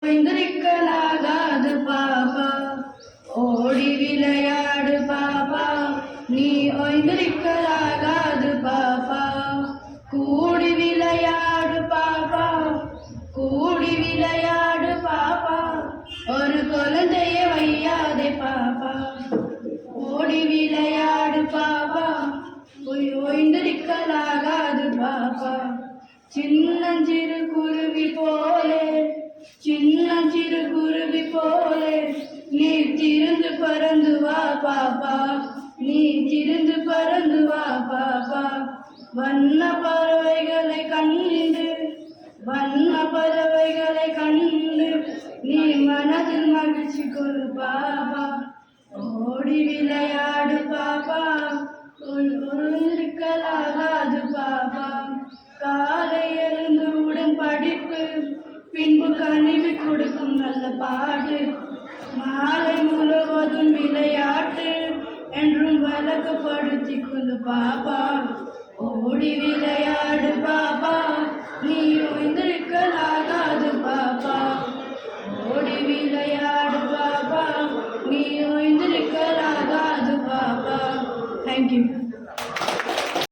ஓய்ந்திருக்கலாகாது பாப்பா, ஓடி விளையாடு பாப்பா, நீ ஓய்ந்திருக்கலாகாது பாப்பா, கூடி விளையாடு பாப்பா, கூடி விளையாடு பாப்பா, ஒரு குழந்தைய வையாதே பாப்பா, ஓடி விளையாடு பாப்பா, ஓய்ந்திருக்கலாகாது பாப்பா. சின்னஞ்சிறு குருவி போலே, சின்னஞ்சிறு குருவி போலே, நீ திருந்து பறந்து வா பாப்பா, நீ திருந்து பறந்து வா பாப்பா. வண்ண பறவைகளை கண்டு, வண்ண பறவைகளை கண்டு, நீ மனதில் மகிழ்ச்சி கொடு பாப்பா, ஓடி விளையாடு பாப்பா, இருக்கலாகாது பாப்பா. காலை எழுந்தவுடன் படிப்பு, பின்பு கனிவு கொடுக்கும் நல்ல பாடு, மாலை முழுவதும் விளையாட்டு என்றும் வழக்கப்படுத்தி கொண்டு பாப்பா, ஓடி விளையாடு பாப்பா, நீ ஓய்ந்திருக்கலாகாது பாப்பா, ஓடி விளையாடு பாப்பா, நீ ஓய்ந்திருக்கலாகாது பாப்பா. தேங்க்யூ.